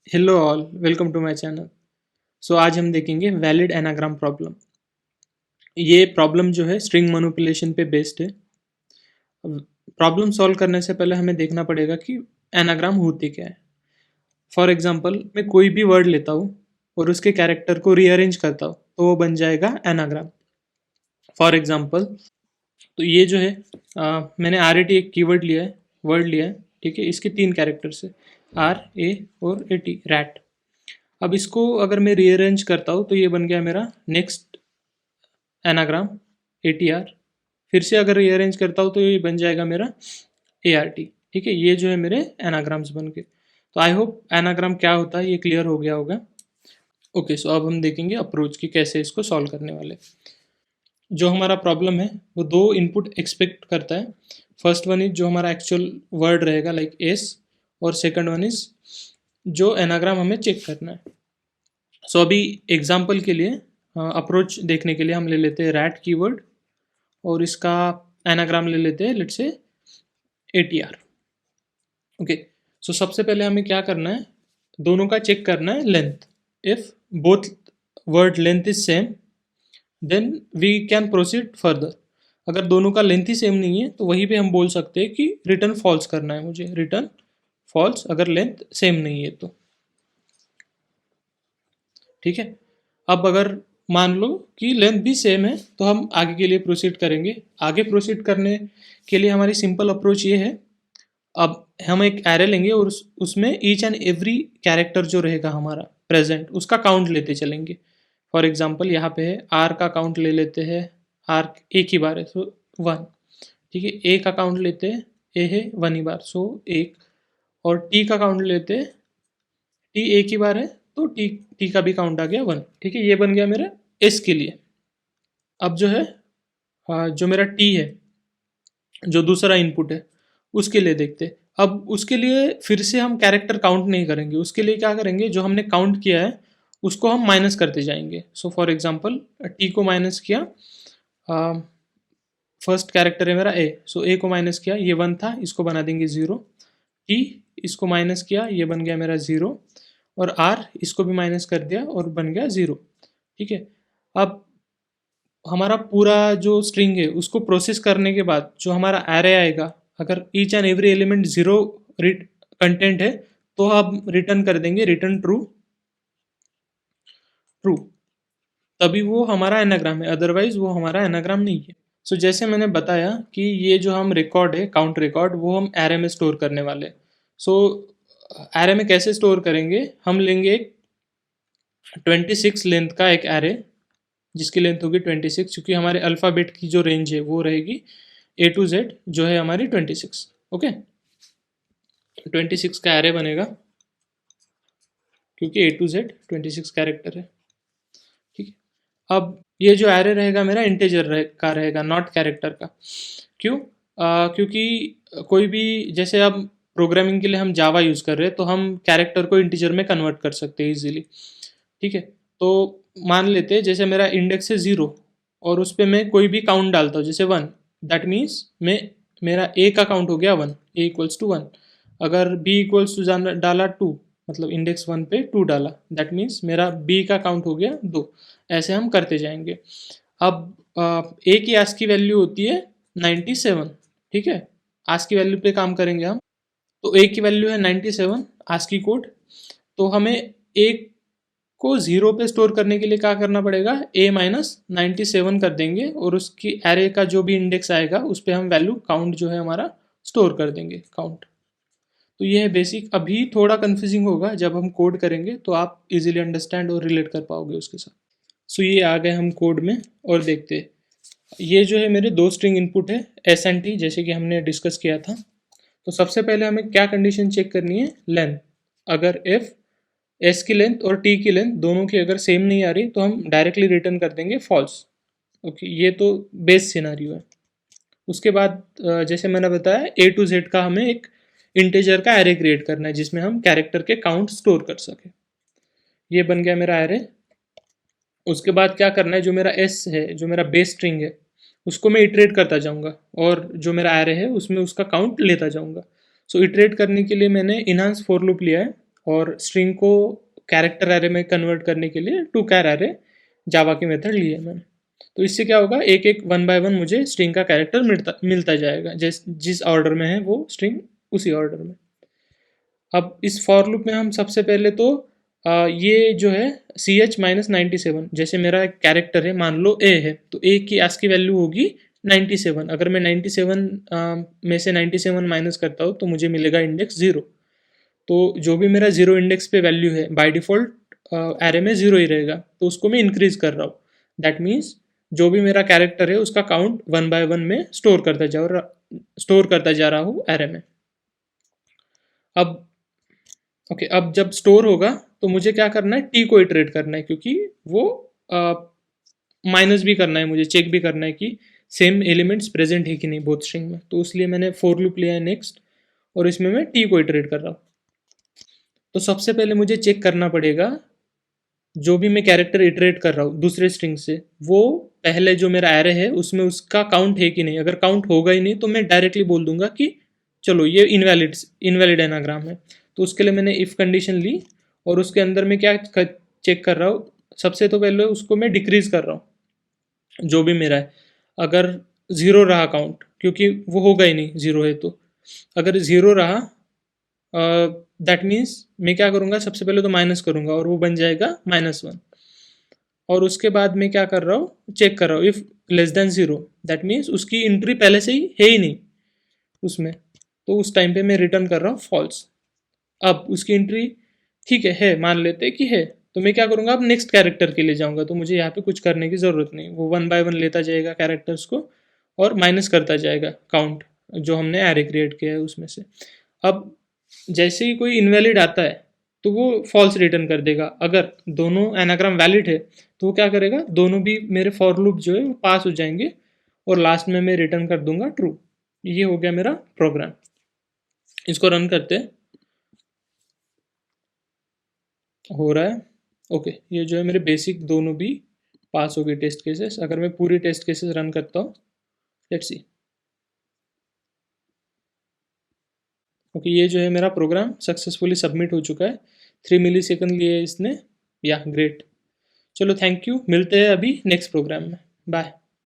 Hello all, welcome to my channel. So आज हम देखेंगे वैलिड एनाग्राम प्रॉब्लम। ये प्रॉब्लम जो है स्ट्रिंग मैनिपुलेशन पे बेस्ड है। प्रॉब्लम सॉल्व करने से पहले हमें देखना पड़ेगा कि एनाग्राम होते क्या है। फॉर एग्जांपल, मैं कोई भी वर्ड लेता हूँ और उसके कैरेक्टर को रीअरेंज करता हूँ तो वो बन जाएगा एनाग्राम। फॉर एग्जांपल, तो ये जो है मैंने आर ए टी एक कीवर्ड लिया है, वर्ड लिया है। ठीक है, इसके तीन कैरेक्टर्स है, आर ए और ए टी, रैट। अब इसको अगर मैं रीअरेंज करता हूँ तो ये बन गया मेरा next anagram, A T are. फिर से अगर रीअरेंज करता हूँ तो ये बन जाएगा मेरा ए आर टी। ठीक है, ये जो है मेरे एनाग्राम्स बन गए। तो आई होप एनाग्राम क्या होता है ये क्लियर हो गया होगा। ओके, सो अब हम देखेंगे अप्रोच की कैसे इसको सॉल्व करने वाले। जो हमारा प्रॉब्लम है वो दो इनपुट एक्सपेक्ट करता है। फर्स्ट वन इज जो हमारा एक्चुअल वर्ड रहेगा लाइक एस, और सेकंड वन इज जो एनाग्राम हमें चेक करना है। सो अभी एग्जाम्पल के लिए अप्रोच देखने के लिए हम ले लेते हैं रैट कीवर्ड, और इसका एनाग्राम ले लेते हैं let's say A T R. Okay, so सबसे पहले हमें क्या करना है, दोनों का चेक करना है length. If both word length is same then we can proceed further. अगर दोनों का लेंथ ही सेम नहीं है तो वहीं पे हम बोल सकते हैं कि रिटर्न फॉल्स करना है मुझे, रिटर्न फॉल्स अगर लेंथ सेम नहीं है तो। ठीक है, अब अगर मान लो कि लेंथ भी सेम है तो हम आगे के लिए प्रोसीड करेंगे। आगे प्रोसीड करने के लिए हमारी सिंपल अप्रोच ये है, अब हम एक एरे लेंगे और उसमें ईच एंड एवरी कैरेक्टर जो रहेगा हमारा प्रेजेंट उसका काउंट लेते चलेंगे। फॉर एग्जांपल यहाँ पे है आर का काउंट ले लेते हैं, आर एक ही बार है सो वन। ठीक है, ए का काउंट लेते हैं, ए है वन ही बार सो एक। और टी का काउंट लेते हैं, टी एक ही बार है तो टी टी का भी काउंट आ गया वन। ठीक है, ये बन गया मेरा एस के लिए। अब जो है जो मेरा टी है, जो दूसरा इनपुट है, उसके लिए देखते हैं। अब उसके लिए फिर से हम कैरेक्टर काउंट नहीं करेंगे, उसके लिए क्या करेंगे, जो हमने काउंट किया है उसको हम माइनस करते जाएंगे। सो फॉर एग्जांपल टी को माइनस किया, फर्स्ट कैरेक्टर है मेरा ए, सो ए को माइनस किया, ये वन था, इसको बना देंगे ज़ीरो। टी, इसको माइनस किया, ये बन गया मेरा ज़ीरो। और आर, इसको भी माइनस कर दिया और बन गया ज़ीरो। ठीक है, अब हमारा पूरा जो स्ट्रिंग है उसको प्रोसेस करने के बाद जो हमारा एरे आएगा, अगर each and every element zero content है तो हम रिटर्न कर देंगे रिटर्न ट्रू, ट्रू। तभी वो हमारा एनाग्राम है, अदरवाइज वो हमारा एनाग्राम नहीं है। सो जैसे मैंने बताया कि ये जो हम रिकॉर्ड है काउंट रिकॉर्ड, वो हम एरे में स्टोर करने वाले। सो एरे में कैसे स्टोर करेंगे, हम लेंगे एक 26 लेंथ का एक एरे जिसकी लेंथ होगी 26, क्योंकि हमारे अल्फ़ाबेट की जो रेंज है वो रहेगी ए टू जेड जो है हमारी 26। ओके, 26 का एरे बनेगा क्योंकि ए टू जेड 26 कैरेक्टर है। ठीक है, अब ये जो एरे रहेगा मेरा इंटेजर का रहेगा, नॉट कैरेक्टर का। क्यों? क्योंकि कोई भी, जैसे अब प्रोग्रामिंग के लिए हम जावा यूज़ कर रहे हैं तो हम कैरेक्टर को इंटीजर में कन्वर्ट कर सकते हैं इजीली। ठीक है, तो मान लेते हैं जैसे मेरा इंडेक्स है ज़ीरो और उस पर मैं कोई भी काउंट डालता हूँ जैसे वन, दैट मीन्स मैं, मेरा ए का काउंट हो गया one, a equals to one. अगर बी इक्वल्स टू डाला टू, मतलब इंडेक्स वन पे टू डाला, दैट मीन्स मेरा बी का काउंट हो गया दो। ऐसे हम करते जाएंगे। अब ए की आज की वैल्यू होती है 97। ठीक है, आज की वैल्यू पे काम करेंगे हम। तो ए की वैल्यू है 97 आज की कोड। तो हमें ए को ज़ीरो पे स्टोर करने के लिए क्या करना पड़ेगा, ए माइनस 97 कर देंगे और उसकी एरे का जो भी इंडेक्स आएगा उस पर हम वैल्यू काउंट जो है हमारा स्टोर कर देंगे, काउंट। तो ये है बेसिक। अभी थोड़ा कन्फ्यूजिंग होगा, जब हम कोड करेंगे तो आप इजीली अंडरस्टैंड और रिलेट कर पाओगे उसके साथ। सो ये आ गए हम कोड में और देखते हैं। ये जो है मेरे दो स्ट्रिंग इनपुट है एस एंड टी, जैसे कि हमने डिस्कस किया था। तो सबसे पहले हमें क्या कंडीशन चेक करनी है, लेंथ। अगर इफ एस की लेंथ और टी की लेंथ दोनों की अगर सेम नहीं आ रही तो हम डायरेक्टली रिटर्न कर देंगे फॉल्स। ओके, ये तो बेस सिनारियो है। उसके बाद जैसे मैंने बताया ए टू जेड का हमें एक इंटीजर का एरे क्रिएट करना है जिसमें हम कैरेक्टर के काउंट स्टोर कर सके। ये बन गया मेरा एरे। उसके बाद क्या करना है, जो मेरा एस है, जो मेरा बेस स्ट्रिंग है, उसको मैं इटरेट करता जाऊंगा और जो मेरा एरे है उसमें उसका काउंट लेता जाऊंगा। सो इटरेट करने के लिए मैंने इनहांस फॉर लूप लिया है। और स्ट्रिंग को कैरेक्टर एरे में कन्वर्ट करने के लिए टू कैर एरे जावा के मेथड लिए मैंने। तो इससे क्या होगा, एक एक वन बाय वन मुझे स्ट्रिंग का कैरेक्टर मिलता जाएगा, जिस ऑर्डर में है वो स्ट्रिंग उसी ऑर्डर में। अब इस फॉर लूप में हम सबसे पहले तो ये जो है CH-97, जैसे मेरा एक कैरेक्टर है, मान लो ए है, तो ए की ASCII वैल्यू होगी 97। अगर मैं 97 में से 97 माइनस करता हूँ तो मुझे मिलेगा इंडेक्स 0। तो जो भी मेरा 0 इंडेक्स पे वैल्यू है बाय डिफ़ॉल्ट एरे में 0 ही रहेगा, तो उसको मैं इंक्रीज कर रहा हूँ। दैट मीन्स जो भी मेरा कैरेक्टर है उसका काउंट वन बाय वन में स्टोर करता जा रहा हूँ एरे में। अब ओके, अब जब स्टोर होगा तो मुझे क्या करना है, टी को इटरेट करना है, क्योंकि वो माइनस भी करना है, मुझे चेक भी करना है कि सेम एलिमेंट्स प्रेजेंट है कि नहीं बोथ स्ट्रिंग में। तो इसलिए मैंने फॉर लूप लिया है नेक्स्ट, और इसमें मैं टी को इटरेट कर रहा हूँ। तो सबसे पहले मुझे चेक करना पड़ेगा जो भी मैं कैरेक्टर इटरेट कर रहा हूँ दूसरे स्ट्रिंग से, वो पहले जो मेरा एरे है उसमें उसका काउंट है कि नहीं। अगर काउंट होगा ही नहीं तो मैं डायरेक्टली बोल दूंगा कि चलो ये इनवैलिड एनाग्राम है। तो उसके लिए मैंने इफ़ कंडीशन ली, और उसके अंदर मैं क्या चेक कर रहा हूँ, सबसे तो पहले उसको मैं डिक्रीज कर रहा हूँ जो भी मेरा है। अगर ज़ीरो रहा काउंट, क्योंकि वो होगा ही नहीं ज़ीरो है, तो अगर ज़ीरो रहा दैट मीन्स मैं क्या करूँगा, सबसे पहले तो माइनस करूँगा और वो बन जाएगा -1। और उसके बाद मैं क्या कर रहा हूँ, चेक कर रहा हूँ if less than zero, that means उसकी एंट्री पहले से ही नहीं उसमें, तो उस टाइम पे मैं रिटर्न कर रहा हूँ फॉल्स। अब उसकी एंट्री ठीक है मान लेते हैं कि है, तो मैं क्या करूँगा, अब नेक्स्ट कैरेक्टर के लिए जाऊँगा। तो मुझे यहाँ पे कुछ करने की ज़रूरत नहीं, वो वन बाय वन लेता जाएगा कैरेक्टर्स को और माइनस करता जाएगा काउंट जो हमने एरे क्रिएट किया है उसमें से। अब जैसे ही कोई इनवैलिड आता है तो वो फॉल्स रिटर्न कर देगा। अगर दोनों एनाग्राम वैलिड है तो वो क्या करेगा, दोनों भी मेरे फॉर लूप जो है वो पास हो जाएंगे, और लास्ट में मैं रिटर्न कर दूंगा ट्रू। ये हो गया मेरा प्रोग्राम। इसको रन करते हैं, हो रहा है। ओके, ये जो है मेरे बेसिक दोनों भी पास हो गए टेस्ट केसेस। अगर मैं पूरी टेस्ट केसेस रन करता हूँ, लेट्स सी। ओके, ये जो है मेरा प्रोग्राम सक्सेसफुली सबमिट हो चुका है। 3 मिली सेकेंड लिए इसने, या ग्रेट। चलो थैंक यू, मिलते हैं अभी नेक्स्ट प्रोग्राम में, बाय।